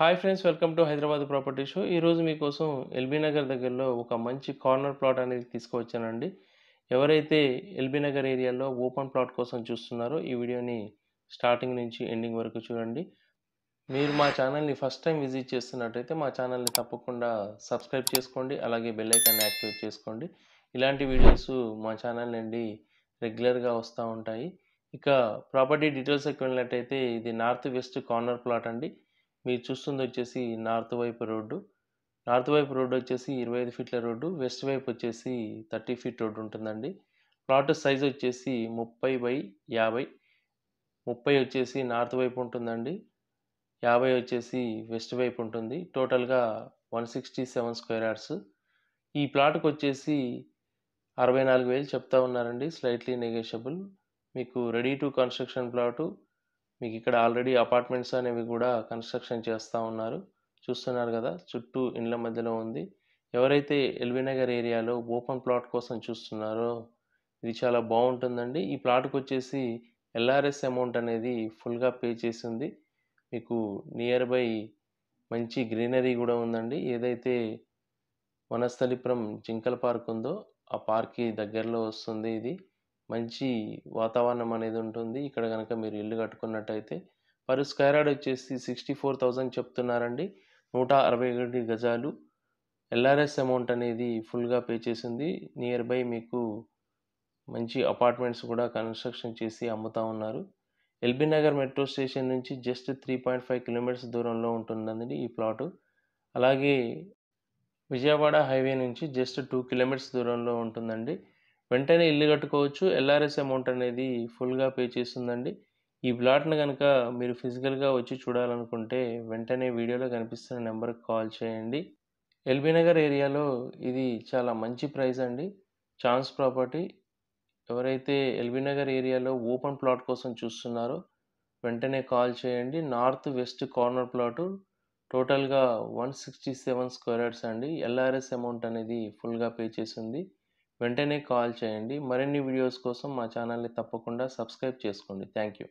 Hi friends, welcome to Hyderabad property show. ఈరోజు మీకోసం LB Nagar దగ్గరలో ఒక మంచి కార్నర్ ప్లాట్ అనేది తీసుకువచ్చానండి. ఎవరైతే ఎల్బీ నగర్ ఏరియాలో ఓపెన్ ప్లాట్ కోసం చూస్తున్నారో ఈ వీడియోని స్టార్టింగ్ నుంచి ఎండింగ్ వరకు చూడండి. మీరు మా ఛానల్ని ఫస్ట్ టైం విజిట్ చేస్తున్నట్టయితే మా ఛానల్ని తప్పకుండా సబ్స్క్రైబ్ చేసుకోండి, అలాగే బెల్ ఐకాన్ని యాక్టివేట్ చేసుకోండి. ఇలాంటి వీడియోస్ మా ఛానల్ నుండి రెగ్యులర్గా వస్తూ ఉంటాయి. ఇక ప్రాపర్టీ డీటెయిల్స్కి వెళ్ళినట్టయితే ఇది నార్త్ వెస్ట్ కార్నర్ ప్లాట్ అండి. మీరు చూస్తుంది వచ్చేసి నార్త్ వైపు రోడ్డు. నార్త్ వైపు రోడ్డు వచ్చేసి 25 ఫీట్ల రోడ్డు, వెస్ట్ వైపు వచ్చేసి 30 ఫీట్ రోడ్డు ఉంటుందండి. ప్లాట్ సైజ్ వచ్చేసి 30/50. 30 వచ్చేసి నార్త్ వైపు ఉంటుందండి, 50 వచ్చేసి వెస్ట్ వైపు ఉంటుంది. టోటల్గా 167 స్క్వేర్ యార్డ్స్. ఈ ప్లాట్కి వచ్చేసి 64,000 చెప్తా ఉన్నారండి, స్లైట్లీ నెగోషియబుల్. మీకు రెడీ టు కన్స్ట్రక్షన్ ప్లాటు. మీకు ఇక్కడ ఆల్రెడీ అపార్ట్మెంట్స్ అనేవి కూడా కన్స్ట్రక్షన్ చేస్తూ ఉన్నారు. చూస్తున్నారు కదా, చుట్టూ ఇండ్ల మధ్యలో ఉంది. ఎవరైతే ఎల్బీ నగర్ ఏరియాలో ఓపెన్ ప్లాట్ కోసం చూస్తున్నారో ఇది చాలా బాగుంటుందండి. ఈ ప్లాట్కి వచ్చేసి ఎల్ఆర్ఎస్ అమౌంట్ అనేది ఫుల్గా పే చేసింది. మీకు నియర్ బై మంచి గ్రీనరీ కూడా ఉందండి. ఏదైతే వనస్థలిపురం జింకల్ పార్క్ ఉందో ఆ పార్క్కి దగ్గరలో వస్తుంది ఇది. మంచి వాతావరణం అనేది ఉంటుంది ఇక్కడ కనుక మీరు ఇల్లు కట్టుకున్నట్టయితే. పర్ స్క్వేర్ యార్డ్ వచ్చేసి 64,000 చెప్తున్నారండి. 161 గజాలు. ఎల్ఆర్ఎస్ అమౌంట్ అనేది ఫుల్గా పే చేసింది. నియర్ బై మీకు మంచి అపార్ట్మెంట్స్ కూడా కన్స్ట్రక్షన్ చేసి అమ్ముతూ ఉన్నారు. ఎల్బీ నగర్ మెట్రో స్టేషన్ నుంచి జస్ట్ 3.5 కిలోమీటర్స్ దూరంలో ఉంటుందండి ఈ ప్లాటు. అలాగే విజయవాడ హైవే నుంచి జస్ట్ 2 కిలోమీటర్స్ దూరంలో ఉంటుందండి. వెంటనే ఇల్లు కట్టుకోవచ్చు. ఎల్ఆర్ఎస్ అమౌంట్ అనేది ఫుల్గా పే చేస్తుందండి. ఈ ప్లాట్ను కనుక మీరు ఫిజికల్గా వచ్చి చూడాలనుకుంటే వెంటనే వీడియోలో కనిపిస్తున్న నెంబర్కి కాల్ చేయండి. ఎల్బీ నగర్ ఏరియాలో ఇది చాలా మంచి ప్రైస్ అండి. Chance property. ఎవరైతే ఎల్బీ నగర్ ఏరియాలో ఓపెన్ ప్లాట్ కోసం చూస్తున్నారో వెంటనే కాల్ చేయండి. North west corner plot. టోటల్గా 167 స్క్వేర్ యార్డ్స్ అండి. ఎల్ఆర్ఎస్ అమౌంట్ అనేది ఫుల్గా పే చేసింది. వెంటనే కాల్ చేయండి. మరిన్ని వీడియోస్ కోసం మా ఛానల్ని తప్పకుండా సబ్స్క్రైబ్ చేసుకోండి. Thank you.